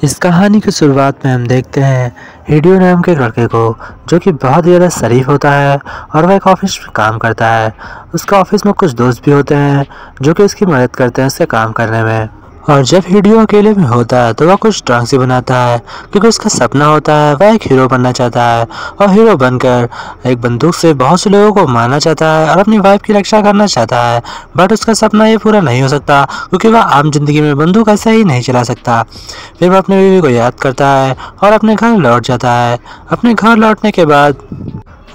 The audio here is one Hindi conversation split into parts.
इस कहानी की शुरुआत में हम देखते हैं हिडियो नाम के लड़के को, जो कि बहुत ज़्यादा शरीफ होता है और वह एक ऑफिस में काम करता है। उसका ऑफिस में कुछ दोस्त भी होते हैं जो कि उसकी मदद करते हैं उससे काम करने में। और जब हिडियो अकेले में होता है तो वह कुछ ड्राइंग सी बनाता है, क्योंकि उसका सपना होता है वह एक हीरो बनना चाहता है और हीरो बनकर एक बंदूक से बहुत से लोगों को मारना चाहता है और अपनी वाइफ की रक्षा करना चाहता है। बट उसका सपना ये पूरा नहीं हो सकता, क्योंकि वह आम जिंदगी में बंदूक ऐसे ही नहीं चला सकता। फिर वह अपनी बीवी को याद करता है और अपने घर लौट जाता है। अपने घर लौटने के बाद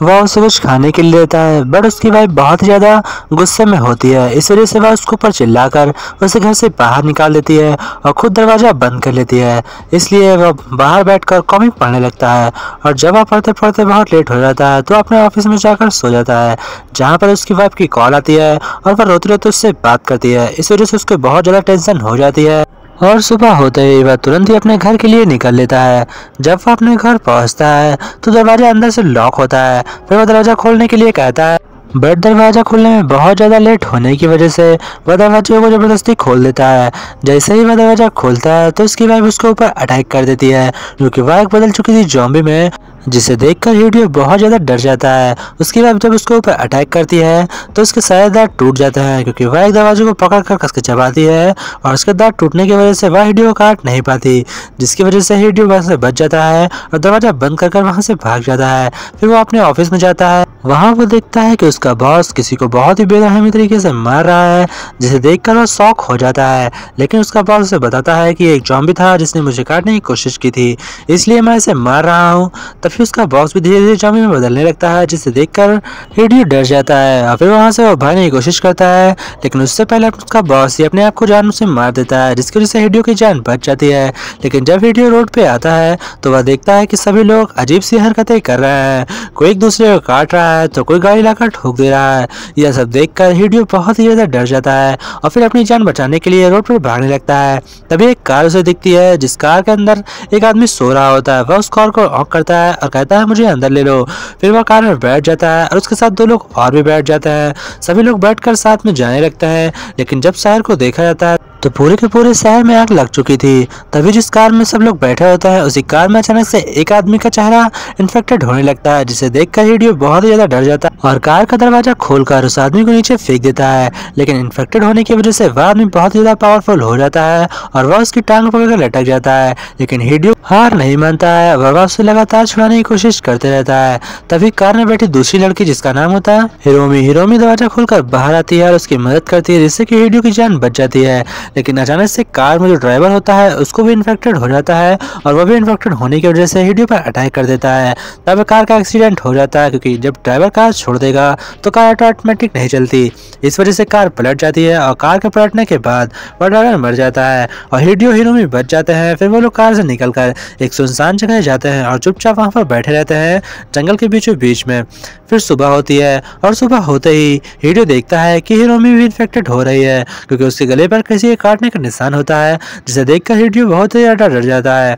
वह उसे कुछ खाने के लिए देता है, बट उसकी वाइफ बहुत ज़्यादा गुस्से में होती है। इस वजह से वह उसके ऊपर चिल्लाकर उसे घर से बाहर निकाल देती है और खुद दरवाज़ा बंद कर लेती है। इसलिए वह बाहर बैठकर कॉमिक पढ़ने लगता है और जब वह पढ़ते पढ़ते बहुत लेट हो जाता है तो अपने ऑफिस में जाकर सो जाता है, जहाँ पर उसकी वाइफ की कॉल आती है और वह रोते रोते उससे बात करती है। इस वजह से उसको बहुत ज़्यादा टेंशन हो जाती है और सुबह होते ही वह तुरंत ही अपने घर के लिए निकल लेता है। जब वह अपने घर पहुंचता है तो दरवाजा अंदर से लॉक होता है। फिर वह दरवाजा खोलने के लिए कहता है, बट दरवाजा खोलने में बहुत ज़्यादा लेट होने की वजह से वह दरवाजे को ज़बरदस्ती खोल देता है। जैसे ही वह दरवाजा खोलता है तो उसकी वाइफ उसके ऊपर अटैक कर देती है, क्योंकि वह एक बदल चुकी थी ज़ॉम्बी में, जिसे देखकर हिडियो बहुत ज़्यादा डर जाता है। उसकी वाइफ जब उसके ऊपर अटैक करती है तो उसके सारे दांत टूट जाते हैं, क्योंकि वह एक दरवाजे को पकड़ कर कस के चबाती है और उसके दांत टूटने की वजह से वह हिडियो को काट नहीं पाती, जिसकी वजह से हिडियो वहाँ से बच जाता है और दरवाजा बंद कर वहाँ से भाग जाता है। फिर वो अपने ऑफिस में जाता है। वहाँ वो देखता है कि उसका बॉस किसी को बहुत ही बेरहमी तरीके से मार रहा है, जिसे देखकर वह शॉक हो जाता है। लेकिन उसका बॉस उसे बताता है कि एक ज़ॉम्बी था जिसने मुझे काटने की कोशिश की थी, इसलिए मैं इसे मार रहा हूँ। तभी उसका बॉस भी धीरे धीरे ज़ॉम्बी में बदलने लगता है, जिसे देखकर हिडियो डर जाता है और फिर वहाँ से वो भागने की कोशिश करता है। लेकिन उससे पहले उसका बॉस ही अपने आप को जान से मार देता है, जिसकी वजह से हिडियो की जान बच जाती है। लेकिन जब हिडियो रोड पे आता है तो वह देखता है कि सभी लोग अजीब सी हरकतें कर रहे हैं, कोई एक दूसरे को काट रहा है तो कोई गाड़ी लाकर ठोक दे रहा है। यह सब देखकर हिडियो बहुत ही ज़्यादा डर जाता है और फिर अपनी जान बचाने के लिए रोड पर भागने लगता है। तभी एक कार उसे दिखती है, जिस कार के अंदर एक आदमी सो रहा होता है। वह उस कार को ऑन करता है और कहता है मुझे अंदर ले लो। फिर वह कार में बैठ जाता है और उसके साथ दो लोग और भी बैठ जाते हैं। सभी लोग बैठकर साथ में जाने लगते हैं। लेकिन जब शहर को देखा जाता है तो पूरे के पूरे शहर में आग लग चुकी थी। तभी जिस कार में सब लोग बैठे होते हैं उसी कार में अचानक से एक आदमी का चेहरा इन्फेक्टेड होने लगता है, जिसे देखकर हिडियो बहुत ही ज्यादा डर जाता है और कार का दरवाजा खोलकर उस आदमी को नीचे फेंक देता है। लेकिन इन्फेक्टेड होने की वजह से वह आदमी बहुत ही ज्यादा पावरफुल हो जाता है और वह उसकी टांग पकड़कर लटक जाता है। लेकिन हिडियो हार नहीं मानता है, वह उसे लगातार छुड़ाने की कोशिश करते रहता है। तभी कार में बैठी दूसरी लड़की, जिसका नाम होता है हिरोमी दरवाजा खोलकर बाहर आती है और उसकी मदद करती है, जिससे कि हिडियो की जान बच जाती है। लेकिन अचानक से कार में जो ड्राइवर होता है उसको भी इन्फेक्टेड हो जाता है और वह भी इन्फेक्टेड होने की वजह से हिडियो पर अटैक कर देता है। तब कार का एक्सीडेंट हो जाता है, क्योंकि जब ड्राइवर कार छोड़ देगा तो कार ऑटोमेटिक नहीं चलती। इस वजह से कार पलट जाती है और कार के पलटने के बाद वह ड्राइवर मर जाता है और हिडियो हिरोमी बच जाते हैं। फिर वो लोग कार से निकलकर एक सुनसान जगह जाते हैं और चुपचाप वहाँ पर बैठे रहते हैं जंगल के बीचों बीच में। फिर सुबह होती है और सुबह होते ही हिडियो देखता है कि हिरोमी भी इन्फेक्टेड हो रही है, क्योंकि उसके गले पर किसी के काटने का निशान होता है, जिसे देखकर हिडियो बहुत ही ज्यादा डर जाता है।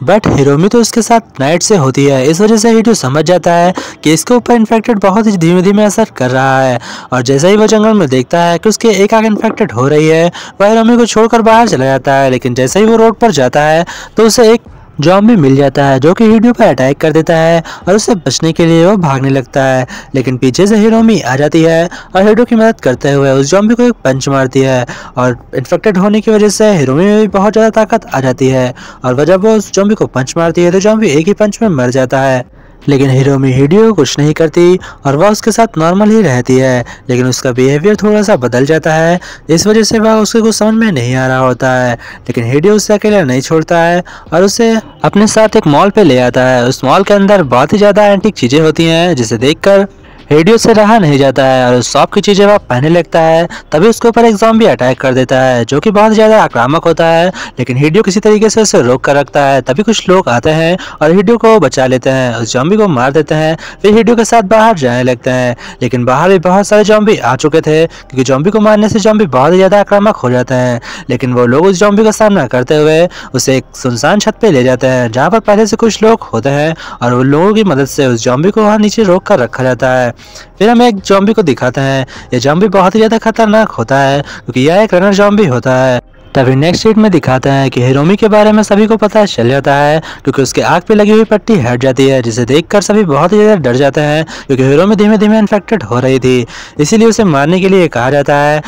बट हिरोमी तो उसके साथ नाइट से होती है, इस वजह से हिडियो समझ जाता है कि इसके ऊपर इन्फेक्टेड बहुत ही धीमे धीमे असर कर रहा है। और जैसे ही वो जंगल में देखता है कि उसके एक आंख इन्फेक्टेड हो रही है, वह हिरोमी को छोड़कर बाहर चला जाता है। लेकिन जैसे ही वो रोड पर जाता है तो उसे एक ज़ॉम्बी मिल जाता है, जो कि हिडियो पर अटैक कर देता है और उससे बचने के लिए वो भागने लगता है। लेकिन पीछे से हिरोमी आ जाती है और हिडियो की मदद करते हुए उस ज़ॉम्बी को एक पंच मारती है और इन्फेक्टेड होने की वजह से हिरोमी में भी बहुत ज़्यादा ताकत आ जाती है और जब वो उस ज़ॉम्बी को पंच मारती है तो ज़ॉम्बी एक ही पंच में मर जाता है। लेकिन हिरोमी हिडियो कुछ नहीं करती और वह उसके साथ नॉर्मल ही रहती है। लेकिन उसका बिहेवियर थोड़ा सा बदल जाता है, इस वजह से वह उसके कुछ समझ में नहीं आ रहा होता है। लेकिन हिडियो उसे अकेला नहीं छोड़ता है और उसे अपने साथ एक मॉल पे ले आता है। उस मॉल के अंदर बहुत ही ज़्यादा एंटीक चीज़ें होती हैं, जिसे देखकर हिडियो से रहा नहीं जाता है और उस शॉप की चीजें वह पहनने लगता है। तभी उसके ऊपर एक ज़ॉम्बी अटैक कर देता है, जो कि बहुत ज्यादा आक्रामक होता है। लेकिन हिडियो किसी तरीके से उसे रोक कर रखता है। तभी कुछ लोग आते हैं और हिडियो को बचा लेते हैं, उस ज़ॉम्बी को मार देते हैं। फिर हिडियो के साथ बाहर जाने लगते हैं। लेकिन बाहर भी बहुत सारे ज़ॉम्बी आ चुके थे, क्योंकि ज़ॉम्बी को मारने से ज़ॉम्बी बहुत ज्यादा आक्रामक हो जाते हैं। लेकिन वो लोग उस ज़ॉम्बी का सामना करते हुए उसे एक सुनसान छत पे ले जाते हैं, जहाँ पर पहले से कुछ लोग होते हैं और उन लोगों की मदद से उस ज़ॉम्बी को वहाँ नीचे रोक कर रखा जाता है। फिर हमें एक ज़ॉम्बी को दिखाते हैं। ये ज़ॉम्बी बहुत ही ज़्यादा खतरनाक होता है, क्योंकि यह एक रनर ज़ॉम्बी होता है। तभी नेक्स्ट सीट में दिखाते हैं कि हिरोमी के बारे में सभी को पता चल जाता है, क्योंकि उसके आँख पे लगी हुई पट्टी हट जाती है, जिसे देखकर सभी बहुत ही ज़्यादा डर जाते हैं, क्योंकि हिरोमी धीमे धीमे इन्फेक्टेड हो रही थी। इसीलिए उसे मारने के लिए कहा जाता है,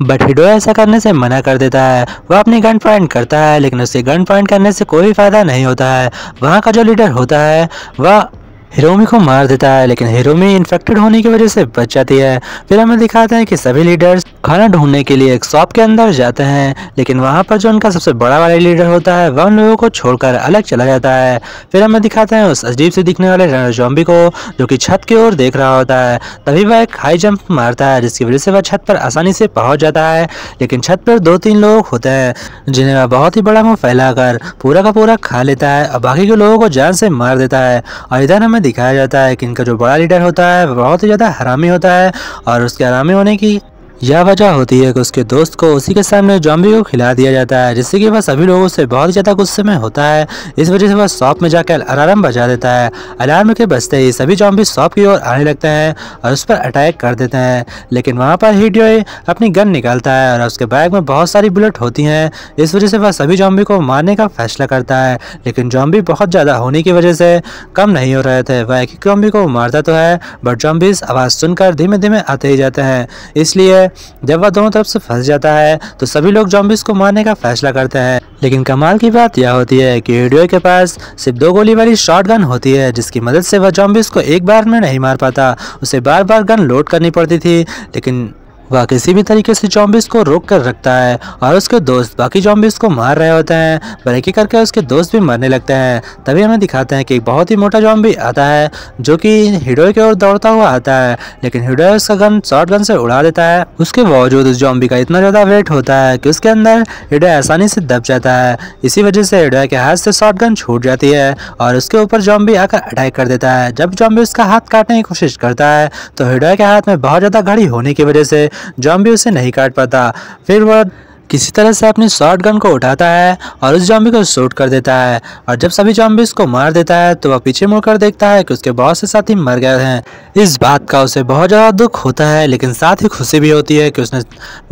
बट हिडो ऐसा करने से मना कर देता है। वह अपनी गन पॉइंट करता है, लेकिन उसे गन पॉइंट करने से कोई फायदा नहीं होता है। वहाँ का जो लीडर होता है वह हिरोमी को मार देता है, लेकिन हिरोमी इन्फेक्टेड होने की वजह से बच जाती है। फिर हमें दिखाते हैं कि सभी लीडर्स खाना ढूंढने के लिए एक शॉप के अंदर जाते हैं, लेकिन वहां पर जो उनका सबसे बड़ा वाला लीडर होता है वह उन लोगों को छोड़कर अलग चला जाता है। फिर हमें दिखाते हैं उस अजीब से दिखने वाले ज़ॉम्बी को, जो कि छत की ओर देख रहा होता है। तभी वह एक हाई जंप मारता है, जिसकी वजह से वह छत पर आसानी से पहुंच जाता है, लेकिन छत पर 2-3 लोग होते हैं जिन्हें वह बहुत ही बड़ा मुंह फैलाकर पूरा का पूरा खा लेता है और बाकी के लोगों को जान से मार देता है। और इधर हमें दिखाया जाता है कि इनका जो बड़ा लीडर होता है वह बहुत ही ज़्यादा हरामी होता है, और उसके हरामी होने की यह वजह होती है कि उसके दोस्त को उसी के सामने ज़ॉम्बी को खिला दिया जाता है, जिससे कि वह सभी लोगों से बहुत ज़्यादा गुस्से में होता है। इस वजह से वह शॉप में जाकर अलार्म बजा देता है। अलार्म के बजते ही सभी ज़ॉम्बी शॉप की ओर आने लगते हैं और उस पर अटैक कर देते हैं, लेकिन वहाँ पर हिडियो अपनी गन निकालता है और उसके बैग में बहुत सारी बुलेट होती हैं। इस वजह से वह सभी ज़ॉम्बी को मारने का फैसला करता है, लेकिन ज़ॉम्बी बहुत ज़्यादा होने की वजह से कम नहीं हो रहे थे। वह एक ही ज़ॉम्बी को मारता तो है, बट ज़ॉम्बीज़ आवाज़ सुनकर धीमे धीमे आते ही जाते हैं। इसलिए जब वह दोनों तरफ से फंस जाता है तो सभी लोग ज़ॉम्बीज़ को मारने का फैसला करते हैं। लेकिन कमाल की बात यह होती है कि हिडियो के पास सिर्फ 2 गोली वाली शॉटगन होती है, जिसकी मदद से वह ज़ॉम्बीज़ को एक बार में नहीं मार पाता। उसे बार बार गन लोड करनी पड़ती थी, लेकिन वह किसी भी तरीके से ज़ॉम्बीज़ को रोक कर रखता है और उसके दोस्त बाकी ज़ॉम्बीज़ को मार रहे होते हैं, पर एक करके उसके दोस्त भी मरने लगते हैं। तभी हमें दिखाते हैं कि एक बहुत ही मोटा ज़ॉम्बी आता है, जो कि हिडो की ओर दौड़ता हुआ आता है, लेकिन हिडो उसका गन शॉटगन से उड़ा देता है। उसके बावजूद उस ज़ॉम्बी का इतना ज़्यादा वेट होता है कि उसके अंदर हिडो आसानी से दब जाता है। इसी वजह से हिडो के हाथ से शॉटगन छूट जाती है और उसके ऊपर ज़ॉम्बी आकर अटैक कर देता है। जब ज़ॉम्बी उसका हाथ काटने की कोशिश करता है तो हिडो के हाथ में बहुत ज़्यादा घड़ी होने की वजह से ज़ॉम्बी उसे नहीं काट पाता। फिर वह किसी तरह से अपनी शॉटगन को उठाता है और उस ज़ॉम्बी को शूट कर देता है, और जब सभी ज़ॉम्बीज़ को मार देता है तो वह पीछे मुड़कर देखता है कि उसके बहुत से साथी मर गए हैं। इस बात का उसे बहुत ज़्यादा दुख होता है, लेकिन साथ ही खुशी भी होती है कि उसने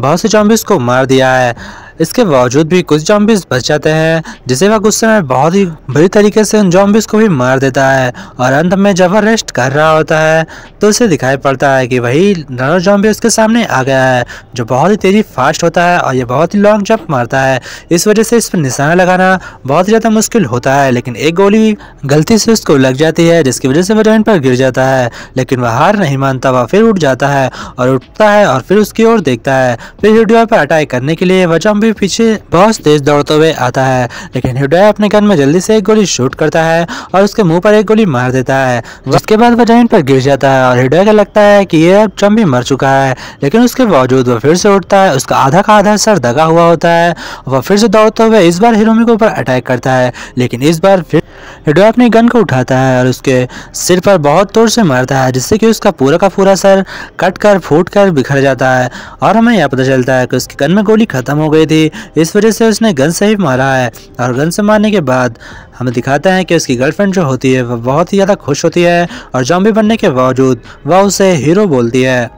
बहुत से ज़ॉम्बीज़ को मार दिया है। इसके बावजूद भी कुछ ज़ॉम्बीज़ बच जाते हैं, जिसे वह गुस्से में बहुत ही बुरी तरीके से उन ज़ॉम्बीज़ को भी मार देता है। और अंत में जब वह रेस्ट कर रहा होता है तो उसे दिखाई पड़ता है कि वही नानो ज़ॉम्बी उसके सामने आ गया है, जो बहुत ही तेज़ी फास्ट होता है और ये बहुत ही लॉन्ग जंप मारता है। इस वजह से इस पर निशाना लगाना बहुत ही ज़्यादा मुश्किल होता है, लेकिन एक गोली गलती से उसको लग जाती है, जिसकी वजह से वह ज़मीन पर गिर जाता है। लेकिन वह हार नहीं मानता, वह फिर उठ जाता है और उठता है और फिर उसकी ओर देखता है। फिर हिडियो पर अटैक करने के लिए वह ज़ॉम्बी पीछे बहुत तेज दौड़ते हुए आता है, लेकिन हिडियो अपने गन में जल्दी से एक गोली शूट करता है और उसके मुंह पर एक गोली मार देता है, जिसके बाद वह जमीन पर गिर जाता है और हिडियो को लगता है कि यह अब ज़ॉम्बी मर चुका है। लेकिन उसके बावजूद वह फिर से उठता है, उसका आधा का आधा सर दगा हुआ होता है। वह फिर से दौड़ते हुए इस बार हिरोमी के ऊपर अटैक करता है, लेकिन इस बार फिर हिडियो अपनी गन को उठाता है और उसके सिर पर बहुत जोर से मारता है, जिससे कि उसका पूरा का पूरा सर कट कर फूट कर बिखर जाता है। और हमें यह पता चलता है कि उसकी गन में गोली खत्म हो गई थी, इस वजह से उसने गन से ही मारा है। और गन से मारने के बाद हमें दिखाता है कि उसकी गर्लफ्रेंड जो होती है वह बहुत ही ज़्यादा खुश होती है और ज़ॉम्बी बनने के बावजूद वह उसे हीरो बोलती है।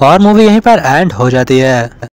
और मूवी यहीं पर एंड हो जाती है।